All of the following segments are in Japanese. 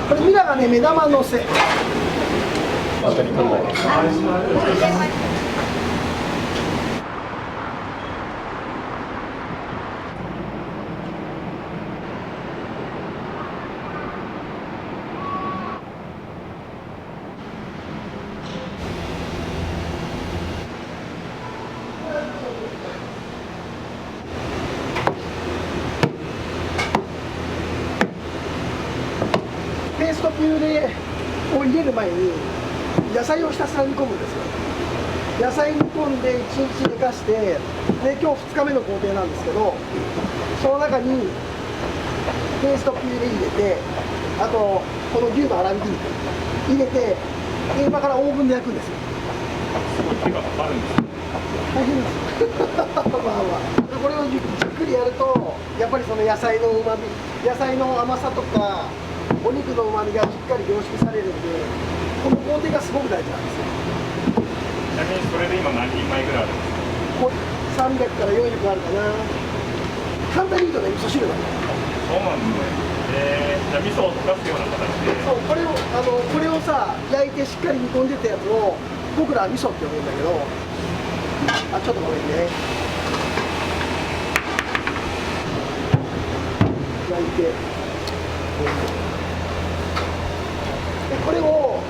これミラがね、目玉のせ。ペーストピューレを入れる前に野菜をひたすら煮込むんですよ。野菜煮込んで1日寝かして、で今日2日目の工程なんですけど、その中にペーストピューレ入れて、あとこの牛の粗挽き肉入れて、今からオーブンで焼くんですよ。手がかかるんですね。大変ですまあまあ、これをじっくりやるとやっぱりその野菜のうまみ、野菜の甘さとかお肉のうまみがしっかり凝縮されるんで、この工程がすごく大事なんですよ。ちなみにそれで今何人前ぐらいあるんですか？こう300から400あるかな。簡単に言うとね、味噌汁なんです。そうなんですね。じゃあ味噌を溶かすような形で。そう、これをさ、焼いてしっかり煮込んでたやつを僕らは味噌って呼ぶんだけど、あ、ちょっとごめんね。焼いて、でこれを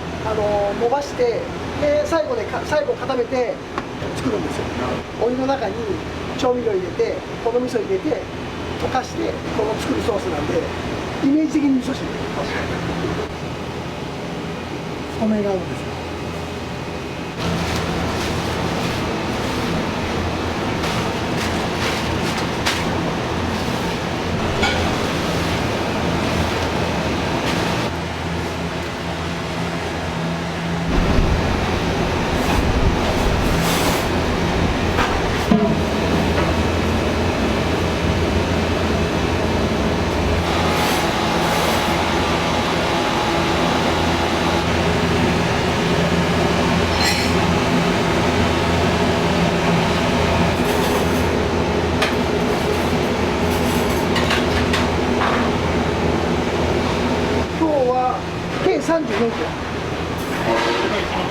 伸ばして、で最後固めて作るんですよ。お湯の中に調味料入れて、この味噌入れて溶かしてこの作るソースなんで、イメージ的に味噌汁。この笑顔ですよ。計34キロ。1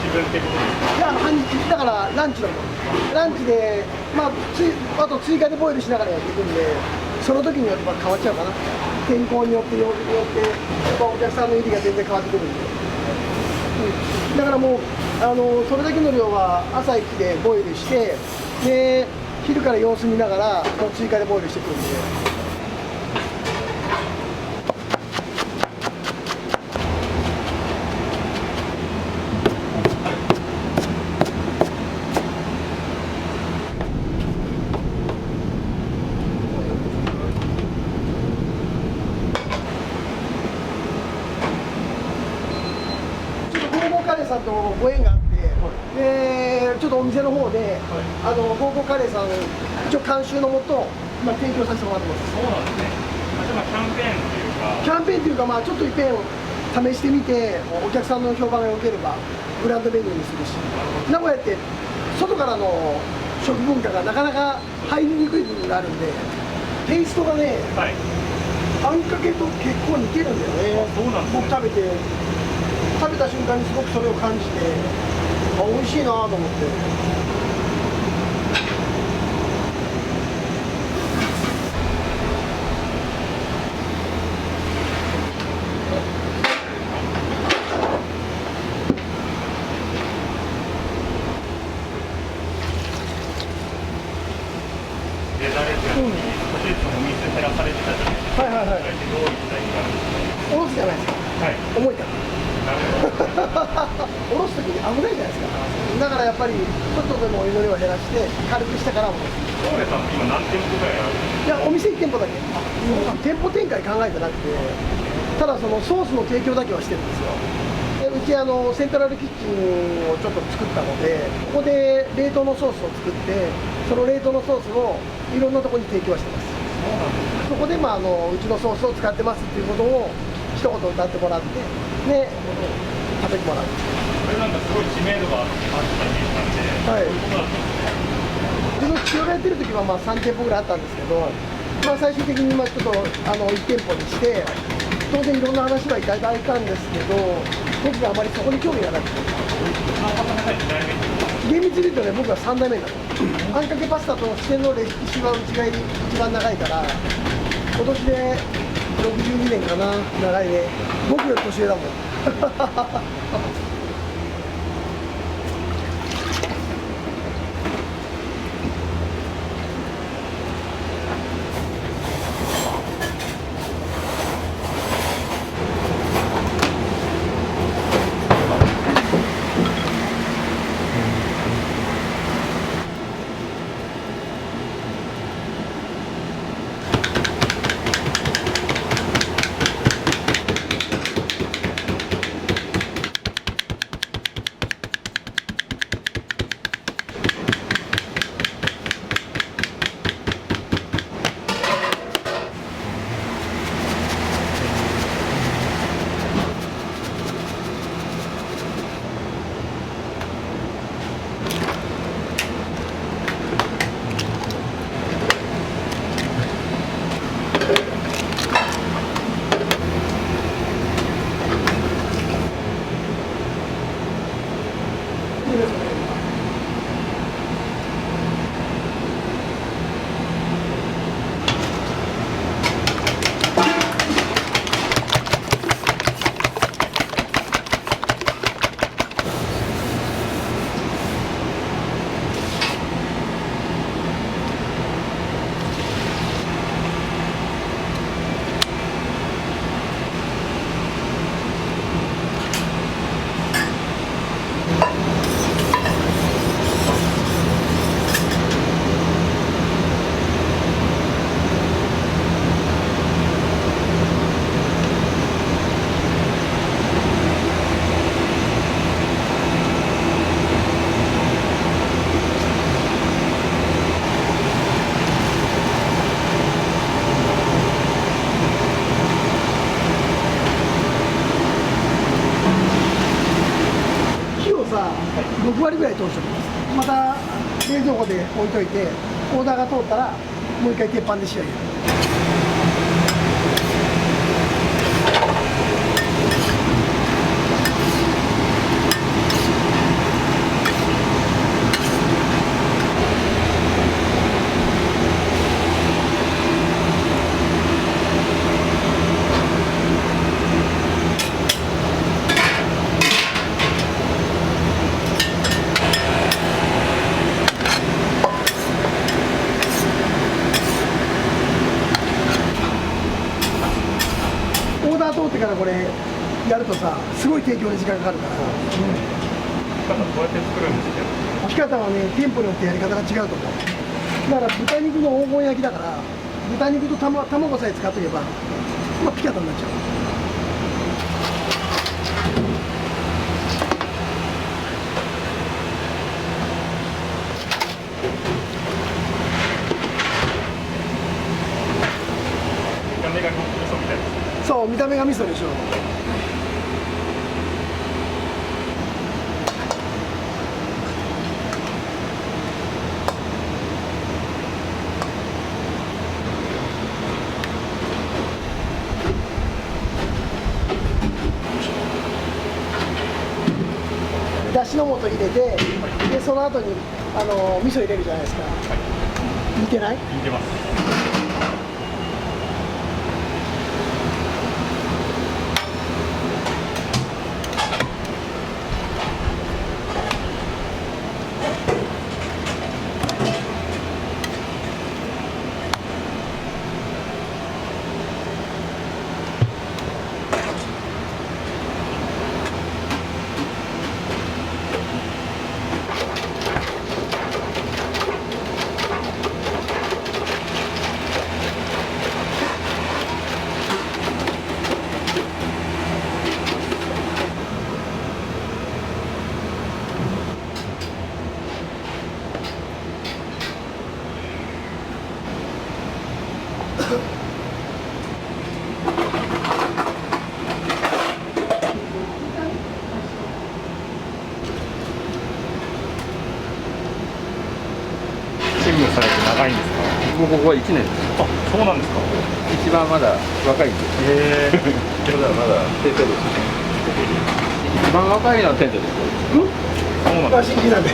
日分ってことですか？いや、半日だからランチだもん。ランチで、まあ、あと追加でボイルしながらやっていくんで、その時によって変わっちゃうかな。天候によって曜日によってやっぱお客さんの入りが全然変わってくるんで、だからもうそれだけの量は朝一でボイルして、で昼から様子見ながら追加でボイルしていくんで。カレーさんとご縁があって、でちょっとお店の方で、ゴーゴーカレーさん一応監修のもと、今提供させてもらってます。そうなんですね。まあ、キャンペーンっていうか。キャンペーンっていうか、まあちょっといっぺん試してみて、お客さんの評判が良ければブランドメニューにするし、名古屋って外からの食文化がなかなか入りにくい部分があるんで、テイストがね、はい、あんかけと結構似てるんだよね。そうなんですね。僕食べた瞬間にすごくそれを感じて、美味しいなと思って。デザレっていうのに少しずつお水減らされてたじゃないですか。はいはいはい。どういった意味があるんですか？おろすじゃないですか。はい。重いから。なるほど。おろすときに危ないじゃないですか。だからやっぱりちょっとでもお湯の量を減らして軽くしてからおろす。大根さん今何店舗ぐらいあるんですか？いや、お店1店舗だけ。店舗展開考えてなくて、ただそのソースの提供だけはしてるんですよ。でうちセントラルキッチンをちょっと作ったので、ここで冷凍のソースを作って、その冷凍のソースをいろんなところに提供はしてます。そこで、うちのソースを使ってますっていうことを一言歌ってもらって、で食べてもらう。これなんかすごい知名度があったイメージなんで、はい、そういうことなんですね。自分父親がやってる時は3店舗ぐらいあったんですけど、最終的にちょっと1店舗にして、当然いろんな話はいただいたんですけど、僕があまりそこに興味がなくて、厳密に言うとね、僕は3代目なの。あんかけパスタと四川の歴史は内側に一番長いから、今年で62年かな、長いね。僕より年上だもん。6割ぐらい通しておきます。また冷蔵庫で置いといて、オーダーが通ったらもう一回鉄板で仕上げる。通ってからこれやるとさ、すごい提供に時間かかるから。どうやって作るんですか？焼き方はね、店舗によってやり方が違うと思う。だから豚肉の黄金焼きだから、豚肉と卵さえ使っとけば、ピカタになっちゃう。そう、見た目が味噌でしょ。だしの素入れて、でその後に味噌入れるじゃないですか。似てない？似てます。勤務されて長いんですか？もうここは1年です。あ、そうなんですか。一番まだ若いんです。へえ。まだ先生ですね。一番若いのは店長です。そうなんです。新人なんで。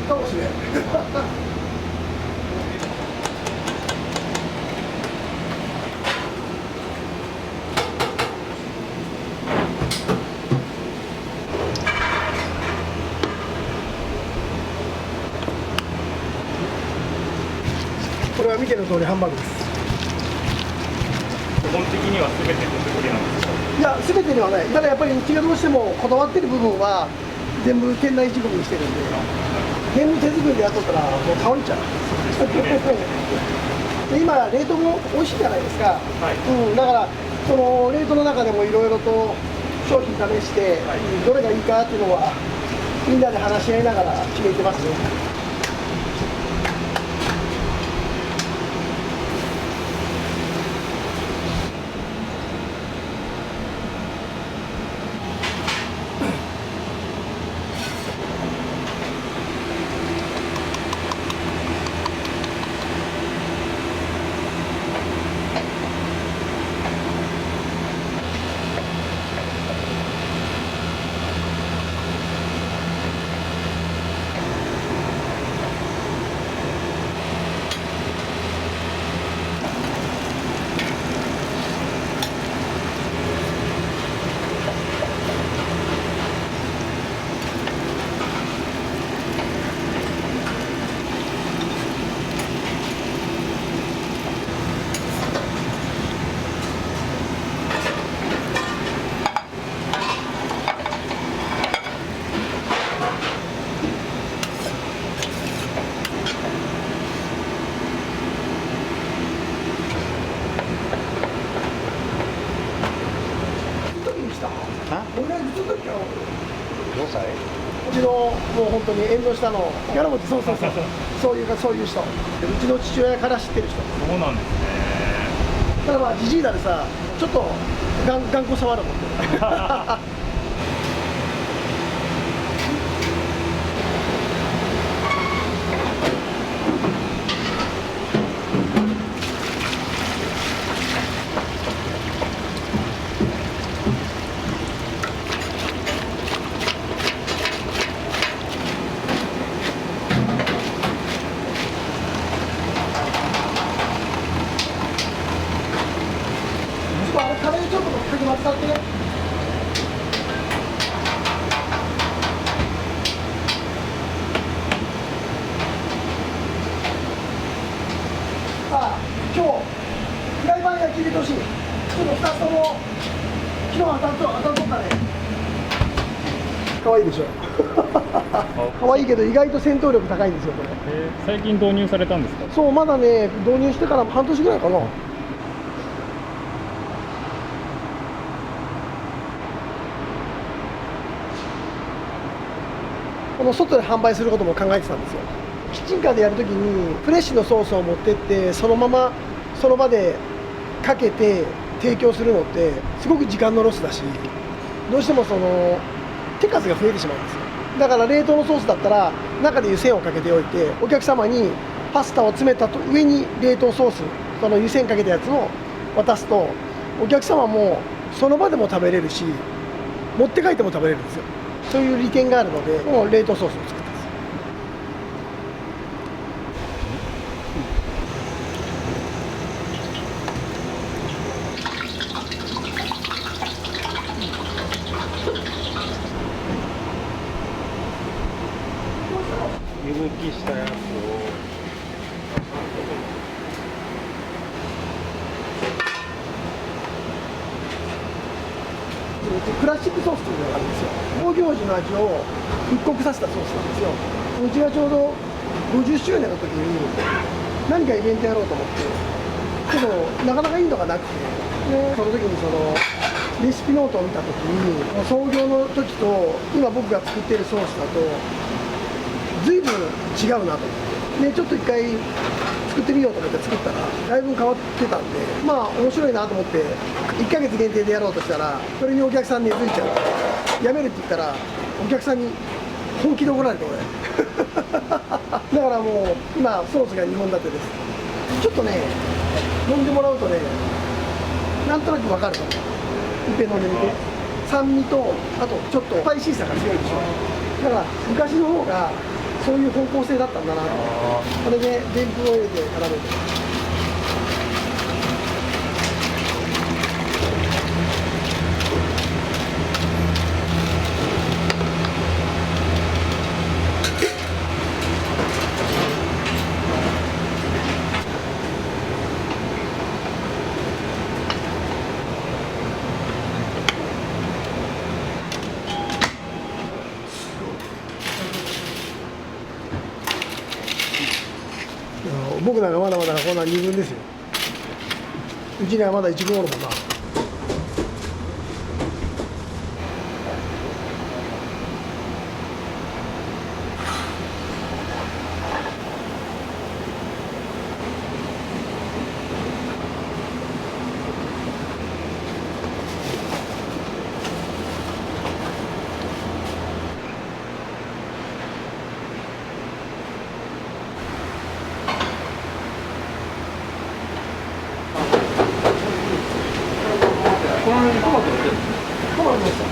かもしれん。これは見ての通りハンバーグです。基本的には全て手作りなんですか？いや、全てではない。ただやっぱりうちがどうしてもこだわってる部分は全部店内仕込みにしてるんで、全部手作りでやっとったらもう倒れちゃう。で今冷凍も美味しいじゃないですか。だからその冷凍の中でもいろいろと商品試して、どれがいいかっていうのはみんなで話し合いながら決めてますね。5歳？うちのもう本当に縁の下のギャラ持ち、そういう人、うちの父親から知ってる人。そうなんですね。ただまあじじいだでさ、ちょっと頑固さはあるもんね。あれカレーちょっとかき混ぜたって。さあ今日フライパン焼き入れてほしい。ちょっと2つとも昨日当たっとったね。可愛いでしょ。可愛いけど意外と戦闘力高いんですよこれ。最近導入されたんですか？そうまだね導入してから半年ぐらいかな。この外で販売することも考えてたんですよ。キッチンカーでやるときにフレッシュのソースを持ってってそのままその場でかけて提供するのってすごく時間のロスだし、どうしてもその手数が増えてしまうんですよ。だから冷凍のソースだったら中で湯煎をかけておいてお客様にパスタを詰めたと上に冷凍ソースその湯煎かけたやつを渡すとお客様もその場でも食べれるし持って帰っても食べれるんですよ。そういう利点があるのでもう冷凍ソースを作ってます。湯むきしたやつをクラシックソースというのがあるんですよ。創業時の味を復刻させたソースなんですよ。うちがちょうど50周年の時に何かイベントやろうと思ってけどなかなかいいのがなくて、その時にそのレシピノートを見た時に創業の時と今僕が作っているソースだと随分違うなと思ってでちょっと一回作ってみようと思って作ったらだいぶ変わってたんでまあ面白いなと思って1ヶ月限定でやろうとしたらそれにお客さん根付いちゃうやめるって言ったらお客さんに本気で怒られて俺だからもう今ソースが2本立てですちょっとね飲んでもらうとねなんとなくわかると思ういっぺん飲んでみて酸味とあとちょっとスパイシーさが強いでしょだから昔の方がそういう方向性だったんだなとこれででんぷんを入れて絡めて僕なんかまだまだこんな2軍ですようちにはまだ1軍おるもんなこの辺にトマト入れてるんですね。トマトですか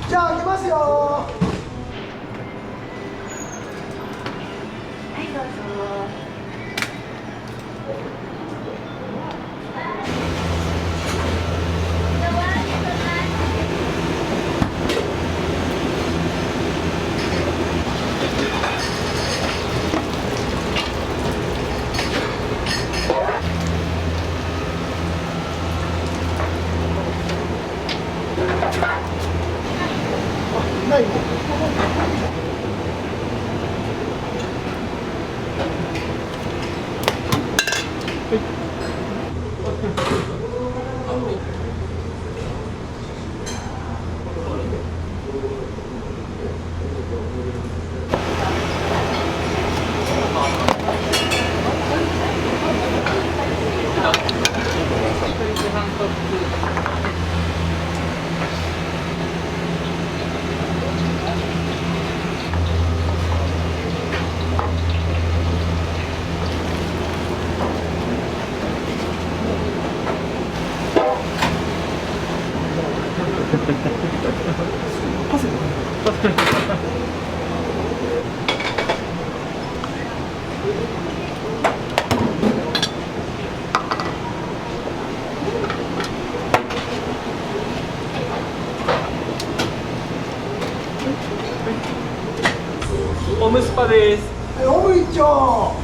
じゃあ開けますよはいどうぞ。ないパセリオムスパです。オム一丁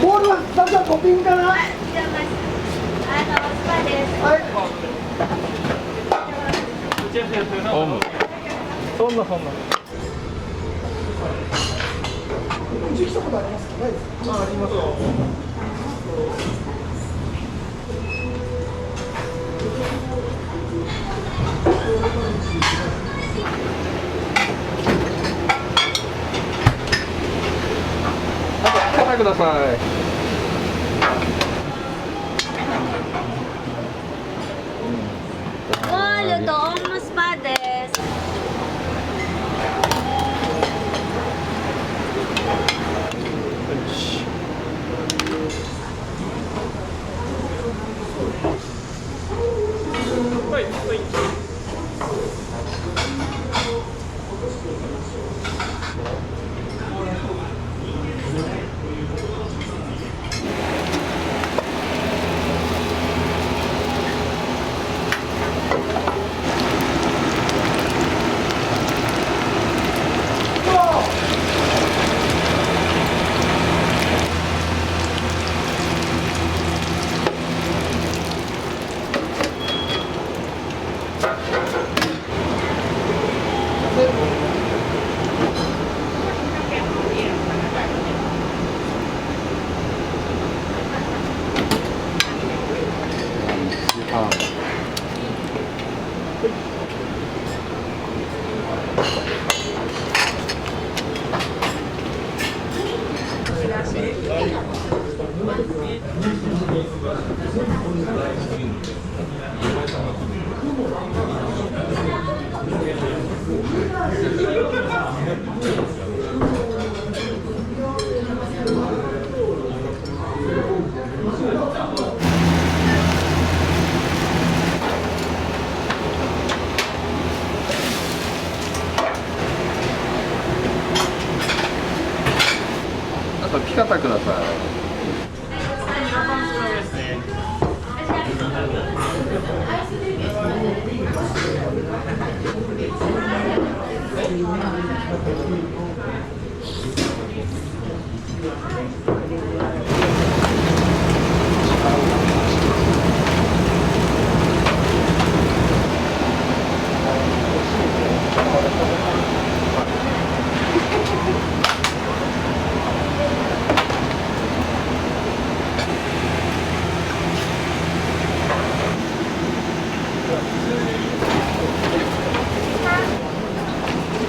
ボールはなんかトッピングかなじゃあスパです。はいオム。そんな。うち来たことありますかないですかありますよ。ください。ゴールとオムスパです。はい。ああとピカタください。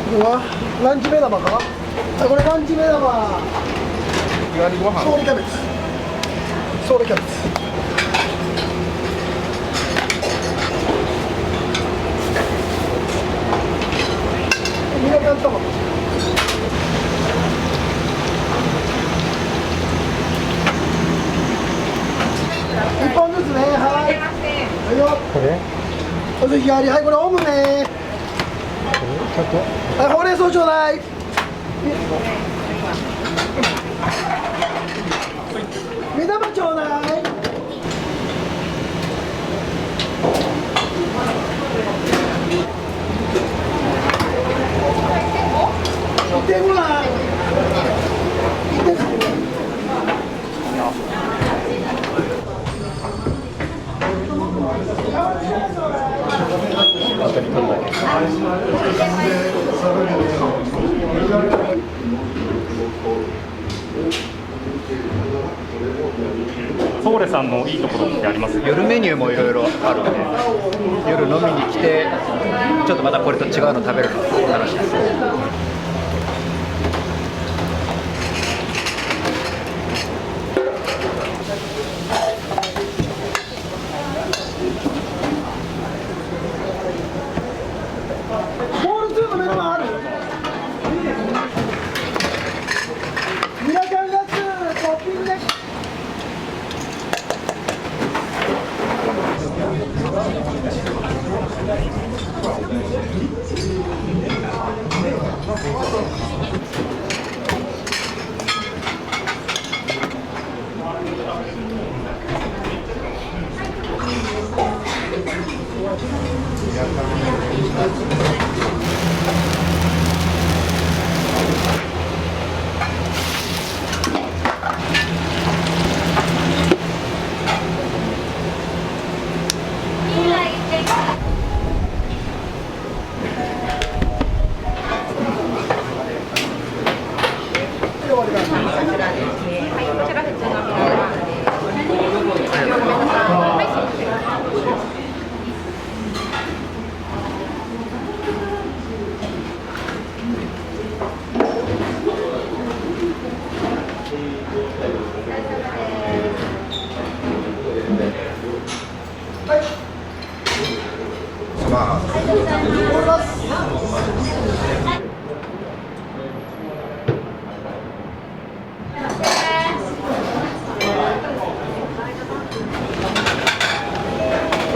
うわ、ランチ目玉か。あ、これランチ目玉。日替わりご飯。ソウルキャベツ。ソウルキャベツ。ミラカン卵。一本ずつね、はい。はいよ。これ？お席あり、はい、これオムね。ちょっと。はい、ほうれん草ちょうだい。目玉ちょうだい。1.5だ。ソーレさんのいいところってあります？夜メニューもいろいろあるんで、夜飲みに来てちょっとまたこれと違うの食べるのが楽しいです。ボール2の目玉ある。ミラカンガッツトッピングで。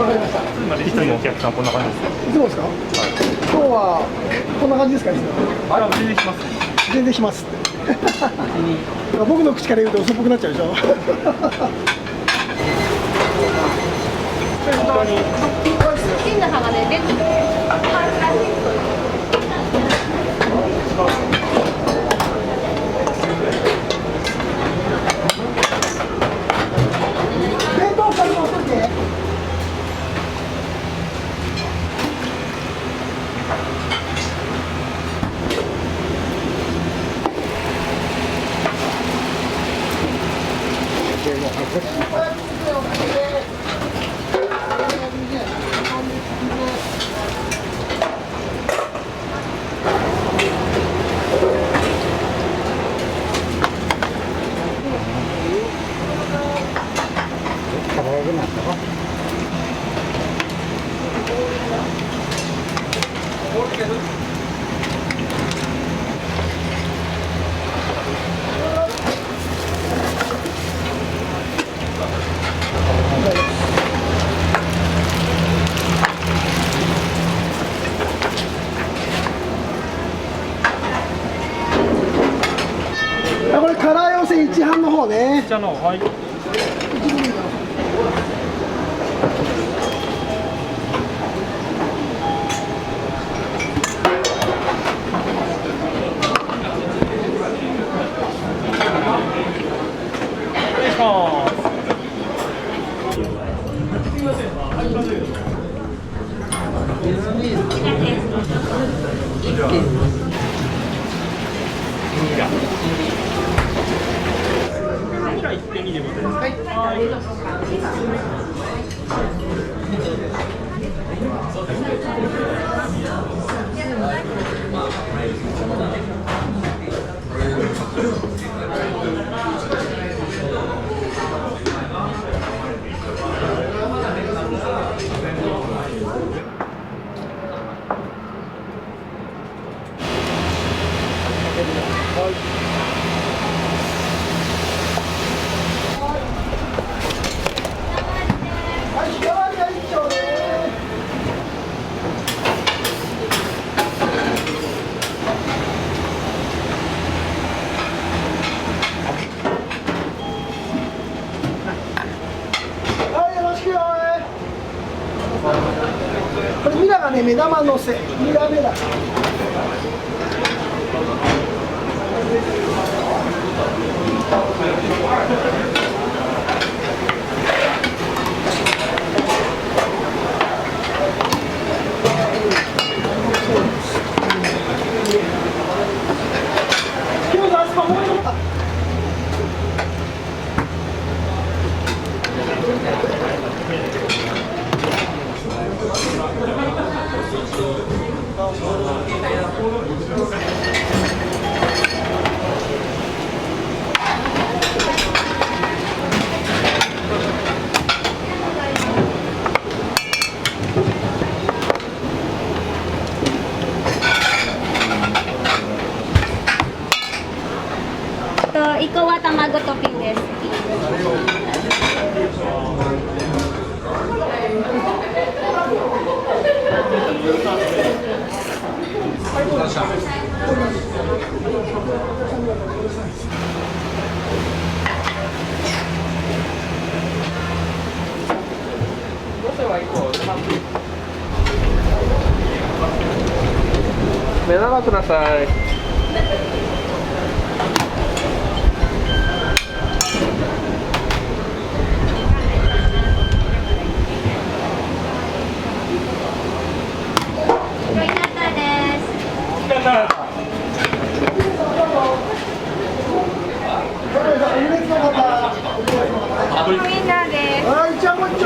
わかりました。いつもお客さんこんな感じですか？いつもですか？今日はこんな感じですか？いつも。あ、全然します。全然しますって。僕の口から言うと嘘っぽくなっちゃうでしょ。金の葉がね、出てる。弁当2つ持ってきて。くなったか。これカラー寄せ一半の方ね。じゃあの、はい。これミラがね、目玉のせ、ミラ目だ。今日の朝もうちょっと。イカは卵トッピングです。目玉ください。ウインナーです。はい、じゃあもう一丁。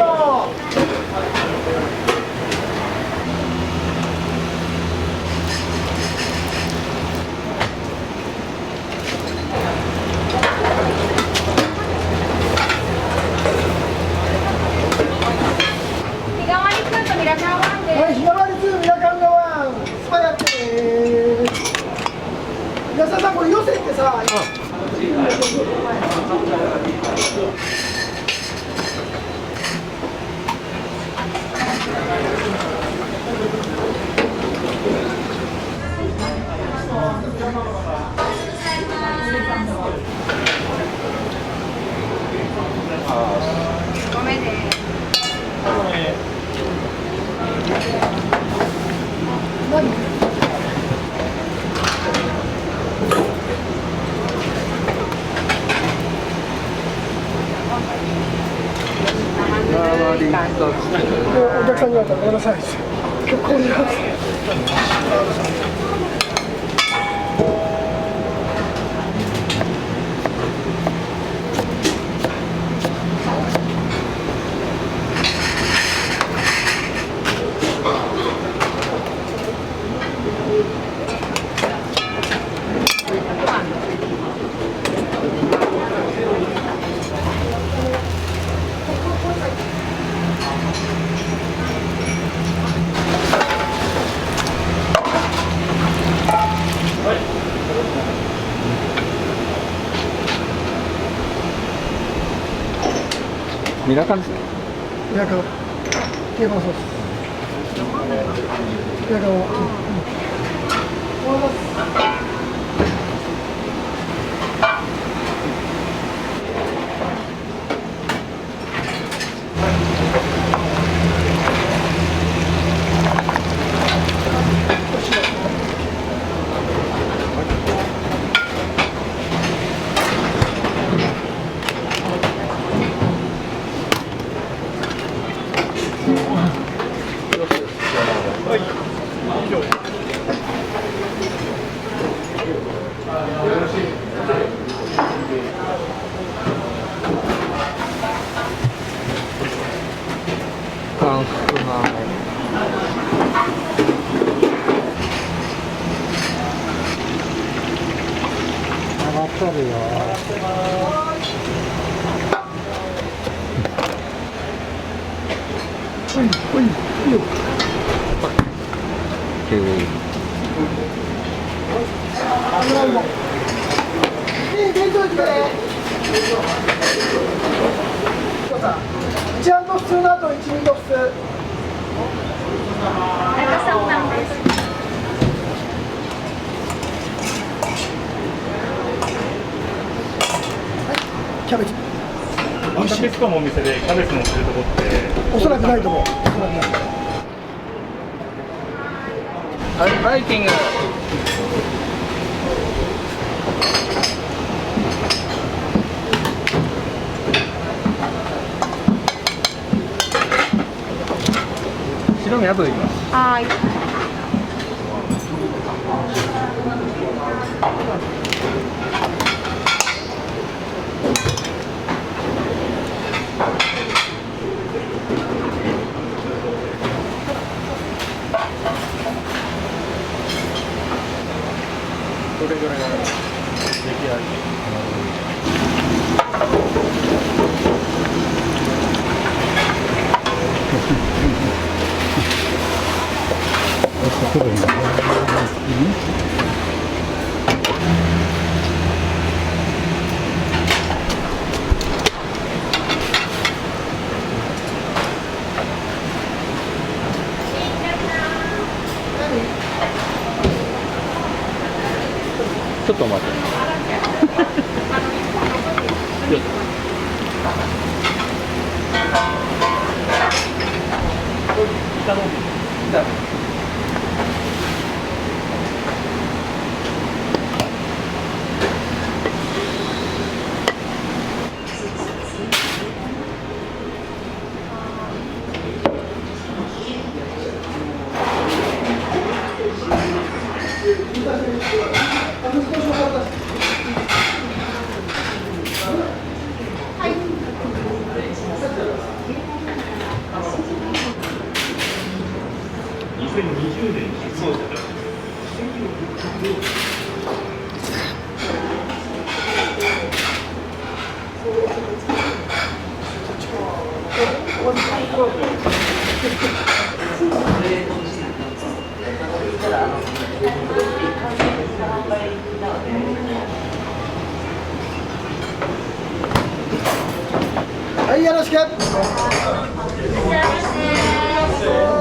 日替わりスープミラカンワンです。はい、日替わりスープミラカンガワン、スパイアップでーす。安田さん、これ寄せってさ。ごめんね。お客さんに言われたらごめんなさい。結構にミラカンですね。ミラカン定番ソースミラカンを、完食な。上がっとるよ。弁当行ってね。一案の普通の後一味の普通。Nagkasang langです。キャベツ。ワンタペスコのお店でキャベツのってるとこっておそらくないと思う。おそらくない。バイキング。白身アブいきます。はい。どれぐらいが出来上がり？ちょっと待って。2020年にそうだった。はい、よろしく。いらっしゃいませ。